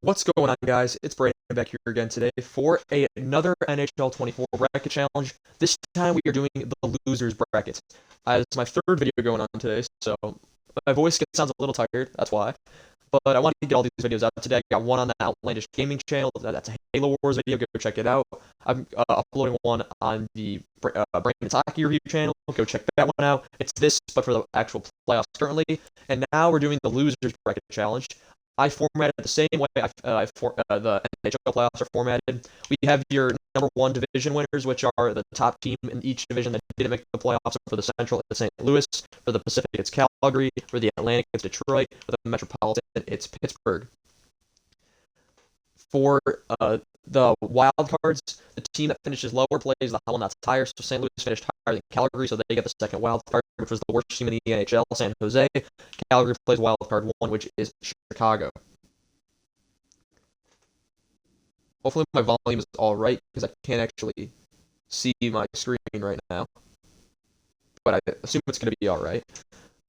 What's going on, guys? It's Brandon back here again today for another NHL 24 bracket challenge. This time we are doing the losers bracket. This is my third video going on today, so my voice sounds a little tired. That's why. But I wanted to get all these videos out today. I got one on the Outlandish Gaming channel. That's a Halo Wars video. Go check it out. I'm uploading one on the Brandon's Hockey Review channel. Go check that one out. It's this, but for the actual playoffs currently. And now we're doing the losers bracket challenge. I formatted the same way the NHL playoffs are formatted. We have your number one division winners, which are the top team in each division that didn't make the playoffs. So for the Central, it's St. Louis. For the Pacific, it's Calgary. For the Atlantic, it's Detroit. For the Metropolitan, it's Pittsburgh. For the wild cards, the team that finishes lower plays the one that's higher. So St. Louis finished higher than Calgary, so they get the second wild card, which was the worst team in the NHL, San Jose. Calgary plays wild card one, which is Chicago. Hopefully my volume is all right because I can't actually see my screen right now, but I assume it's going to be all right.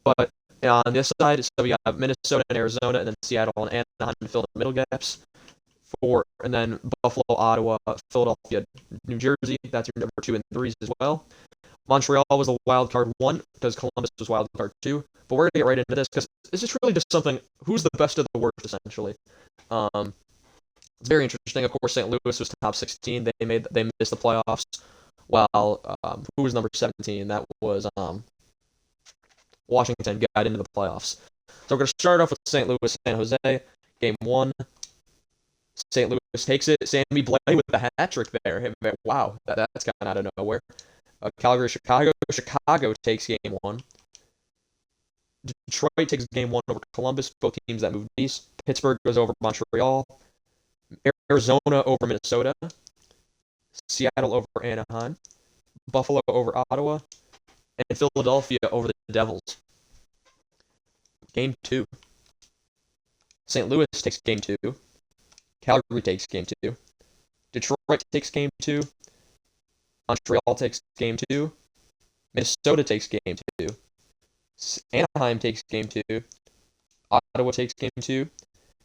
But on this side, so we have Minnesota and Arizona, and then Seattle and Anaheim to fill the middle gaps. And then Buffalo, Ottawa, Philadelphia, New Jersey. That's your number 2 and 3s as well. Montreal was the wild card 1 because Columbus was wild card 2. But we're gonna get right into this because it's just really just something. Who's the best of the worst, essentially? It's very interesting. Of course, St. Louis was top 16. They missed the playoffs. While who was number 17? That was Washington got into the playoffs. So we're gonna start off with St. Louis, San Jose, game 1. St. Louis takes it. Sammy Blais with the hat trick there. Wow, that's gotten out of nowhere. Calgary, Chicago. Chicago takes game 1. Detroit takes game 1 over Columbus. Both teams that moved east. Pittsburgh goes over Montreal. Arizona over Minnesota. Seattle over Anaheim. Buffalo over Ottawa. And Philadelphia over the Devils. Game 2. St. Louis takes game 2. Calgary takes game 2. Detroit takes game 2. Montreal takes game 2. Minnesota takes game 2. Anaheim takes game 2. Ottawa takes game 2.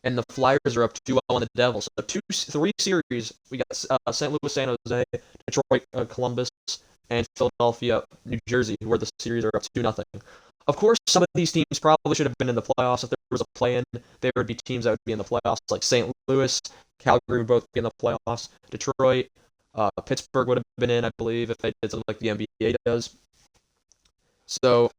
And the Flyers are up 2-0 on the Devils. So 3 series. We got St. Louis, San Jose, Detroit, Columbus, and Philadelphia, New Jersey, where the series are up 2-0. Of course, some of these teams probably should have been in the playoffs. If there was a play-in, there would be teams that would be in the playoffs, like St. Louis, Calgary would both be in the playoffs. Detroit, Pittsburgh would have been in, I believe, if they did something like the NBA does. So,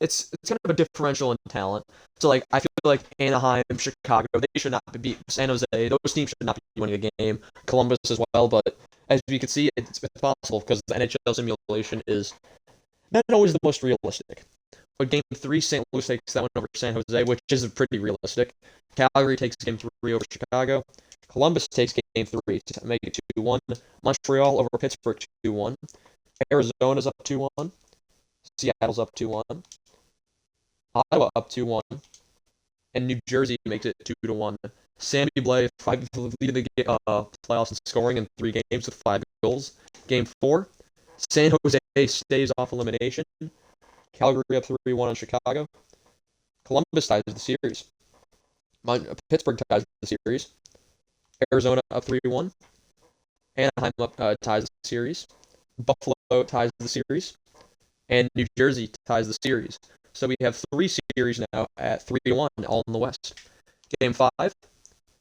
it's kind of a differential in talent. So, like, I feel like Anaheim, Chicago, they should not be San Jose. Those teams should not be winning a game. Columbus as well, but as you can see, it's possible because the NHL simulation is not always the most realistic. But game 3, St. Louis takes that one over San Jose, which is pretty realistic. Calgary takes game 3 over Chicago. Columbus takes game 3 to make it 2-1. Montreal over Pittsburgh 2-1. Arizona's up 2-1. Seattle's up 2-1. Ottawa up 2-1. And New Jersey makes it 2-1. Sammy Blais leading the playoffs in scoring in 3 games with 5 goals. Game 4, San Jose stays off elimination. Calgary up 3-1 on Chicago. Columbus ties the series. Pittsburgh ties the series. Arizona up 3-1. Anaheim ties the series. Buffalo ties the series. And New Jersey ties the series. So we have 3 series now at 3-1, all in the West. Game 5,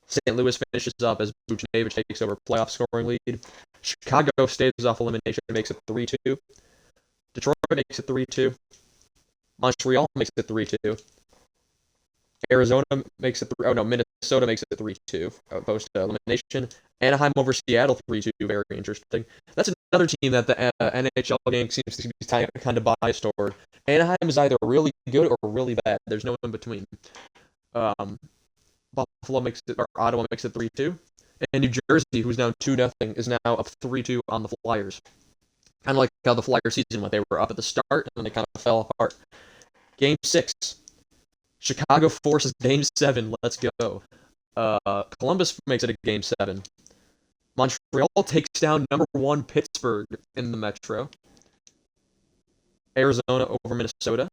St. Louis finishes up as Buchnevich takes over playoff scoring lead. Chicago stays off elimination and makes it 3-2. Detroit makes it 3-2. Montreal makes it 3-2. Arizona makes it 3. Oh no, Minnesota makes it 3-2 post elimination. Anaheim over Seattle 3-2. Very interesting. That's another team that the NHL game seems to be kind of biased toward. Anaheim is either really good or really bad. There's no in between. Buffalo makes it, or Ottawa makes it 3-2. And New Jersey, who's now 2-0, is now up 3-2 on the Flyers. Kind of like how the Flyer season went. They were up at the start and then they kind of fell apart. Game 6. Chicago forces Game 7. Let's go. Columbus makes it a Game 7. Montreal takes down number 1 Pittsburgh in the Metro. Arizona over Minnesota.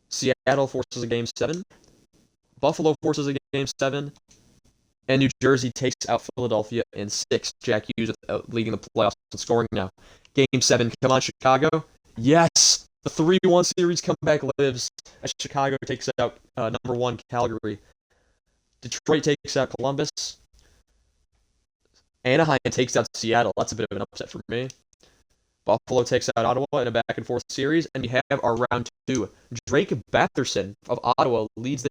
Seattle forces a Game 7. Buffalo forces a game 7, and New Jersey takes out Philadelphia in 6. Jack Hughes leading the playoffs in scoring now. Game 7, come on, Chicago. Yes! The 3-1 series comeback lives as Chicago takes out number 1 Calgary. Detroit takes out Columbus. Anaheim takes out Seattle. That's a bit of an upset for me. Buffalo takes out Ottawa in a back and forth series, and we have our round 2. Drake Batherson of Ottawa leads the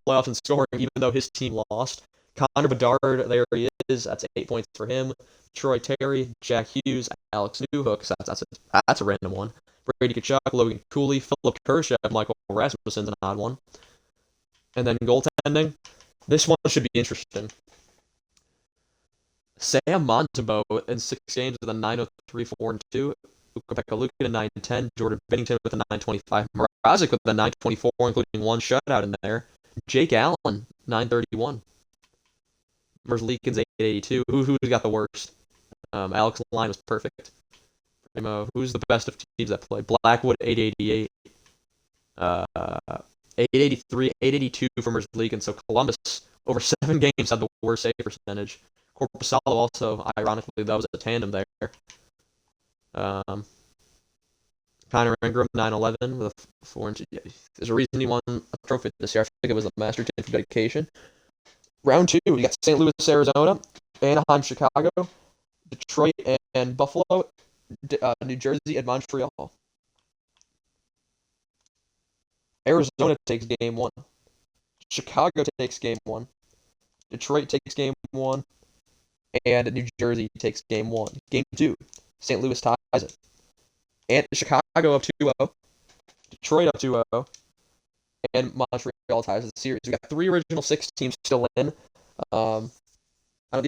playoffs in scoring, even though his team lost. Connor Bedard, there he is. That's 8 points for him. Troy Terry, Jack Hughes, Alex Newhook. That's a random one. Brady Tkachuk, Logan Cooley, Philip Kurashev, Michael Rasmussen's an odd one. And then goaltending. This one should be interesting. Sam Montembeault in 6 games with a 9.03, 4-2. Ukko-Pekka Luukkonen, 9-10. Jordan Binnington with a 9.25. Mrazek with a 9.24, including one shutout in there. Jake Allen, 9.31. Merzlikins, 8.82. Who's got the worst? Alex Line was perfect. Who's the best of teams that play? Blackwood, 8.88. 8.83, 8.82 for Merzlikins. So Columbus, over 7 games, had the worst save percentage. Korpisalo also, ironically, that was a tandem there. Connor Ingram, 9-11 with a 4-inch. Yeah, there's a reason he won a trophy this year. I think it was the Master Team for dedication. Round 2, we got St. Louis, Arizona, Anaheim, Chicago, Detroit, and Buffalo, New Jersey, and Montreal. Arizona takes game 1. Chicago takes game 1. Detroit takes game 1. And New Jersey takes game 1. Game 2, St. Louis ties it. And Chicago up 2-0. Detroit up 2-0. And Montreal ties the series. We got 3 original 6 teams still in. All 3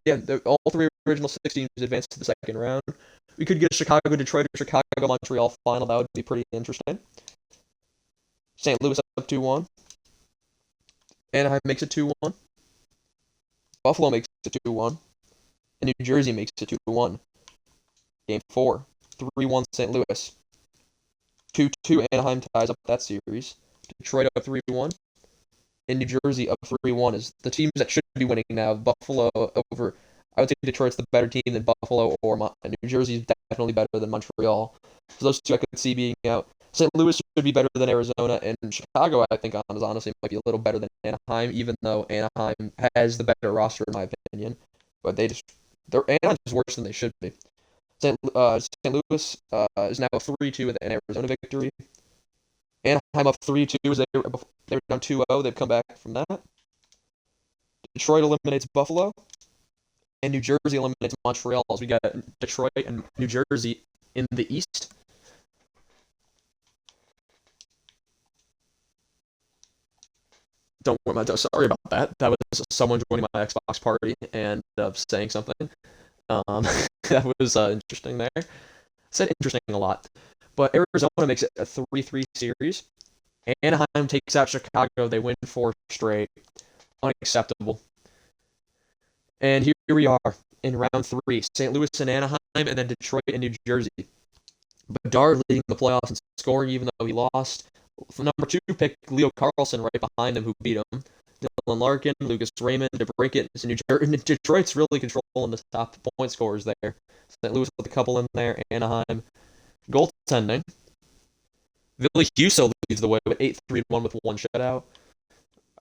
original 6 teams advanced to the second round. We could get a Chicago, Detroit, or Chicago, Montreal final. That would be pretty interesting. St. Louis up 2-1. Anaheim makes it 2-1. Buffalo makes it 2-1. And New Jersey makes it 2-1. Game 4, 3-1 St. Louis. 2-2 Anaheim ties up that series. Detroit up 3-1. And New Jersey up 3-1 is the teams that should be winning now. Buffalo over, I would say Detroit's the better team than Buffalo, or New Jersey's definitely better than Montreal. So those two I could see being out. St. Louis should be better than Arizona, and Chicago, I think, honestly, might be a little better than Anaheim, even though Anaheim has the better roster, in my opinion. But Anaheim's worse than they should be. St. Louis is now 3-2 with an Arizona victory. Anaheim up 3-2 as they were down 2-0. They've come back from that. Detroit eliminates Buffalo. And New Jersey eliminates Montreal. So we got Detroit and New Jersey in the East. Sorry about that. That was someone joining my Xbox party and saying something. That was interesting there. Said interesting a lot. But Arizona makes it a 3-3 series. Anaheim takes out Chicago. They win 4 straight. Unacceptable. And here we are in round 3. St. Louis and Anaheim, and then Detroit and New Jersey. Bedard leading the playoffs and scoring even though he lost. Number 2 picked Leo Carlson right behind him, who beat him. Dylan Larkin, Lucas Raymond, DeBrincat. Detroit's really controlling the top point scorers there. St. Louis with a couple in there. Anaheim. Goaltending. Ville Husso leads the way with 8-3-1 with 1 shutout.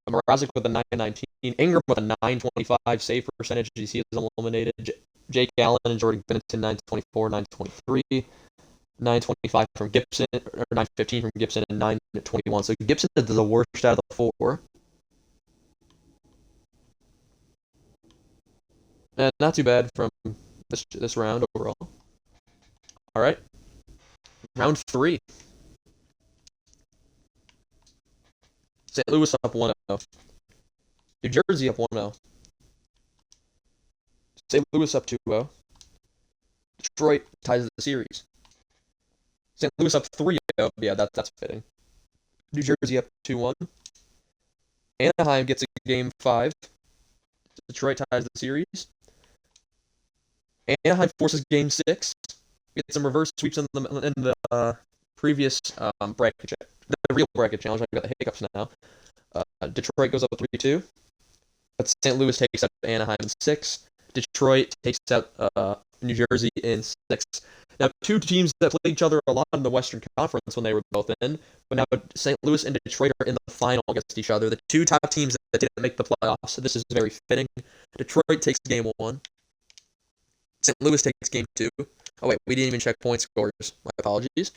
Mrazek with a 9-19. Ingram with a 9-25 save percentage. He is eliminated. Jake Allen and Jordan Binnington 9-24, 9-23. 9-25 from Gibson, or 9-15 from Gibson, and 9-21. So Gibson is the worst out of the 4. And not too bad from this round overall. All right. Round 3. St. Louis up 1-0. New Jersey up 1-0. St. Louis up 2-0. Detroit ties the series. St. Louis up 3-0. Yeah, that's fitting. New Jersey up 2-1. Anaheim gets a game 5. Detroit ties the series. Anaheim forces game 6. We get some reverse sweeps in the previous bracket, the real bracket challenge. I got the hiccups now. Detroit goes up 3-2. But St. Louis takes out Anaheim in 6. Detroit takes out New Jersey in 6. Now, two teams that played each other a lot in the Western Conference when they were both in, but now St. Louis and Detroit are in the final against each other. The two top teams that didn't make the playoffs. So this is very fitting. Detroit takes game 1. St. Louis takes game 2. Oh wait, we didn't even check point scores. My apologies.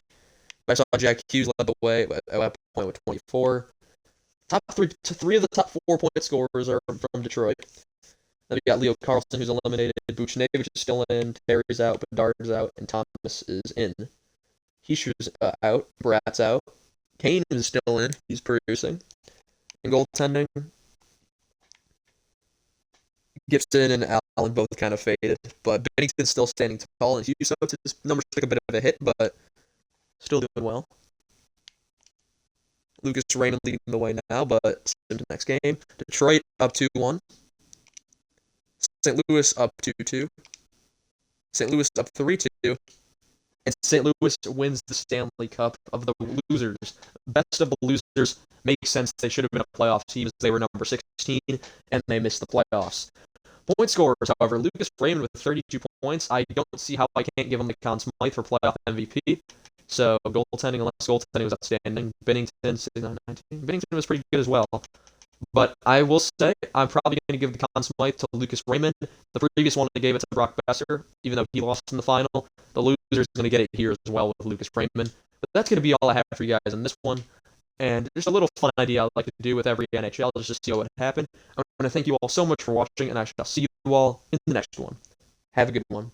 I saw Jack Hughes led the way at that point with 24. Three of the top 4 point scorers are from Detroit. Then we got Leo Carlson, who's eliminated. Buchnevich is still in. Terry's out. Bedard's out. And Thomas is in. Heischer's out. Brat's out. Kane is still in. He's producing. And goaltending, Gibson and Allen both kind of faded. But Bennington's still standing tall. And Hughes, his numbers took a bit of a hit, but still doing well. Lucas Raymond leading the way now, but into the next game. Detroit up 2-1. St. Louis up 2-2. St. Louis up 3-2. And St. Louis wins the Stanley Cup of the losers. Best of the losers makes sense. They should have been a playoff team as they were number 16, and they missed the playoffs. Point scorers, however, Lucas Raymond with 32 points. I don't see how I can't give him the Conn Smythe for playoff MVP. So goaltending, unless goaltending was outstanding. Bennington, 19. Bennington was pretty good as well. But I will say I'm probably going to give the Conn Smythe to Lucas Raymond. The previous one I gave it to Brock Besser, even though he lost in the final. The loser is going to get it here as well with Lucas Raymond. But that's going to be all I have for you guys in this one. And just a little fun idea I'd like to do with every NHL just to see what would happen. I'm going to thank you all so much for watching, and I shall see you all in the next one. Have a good one.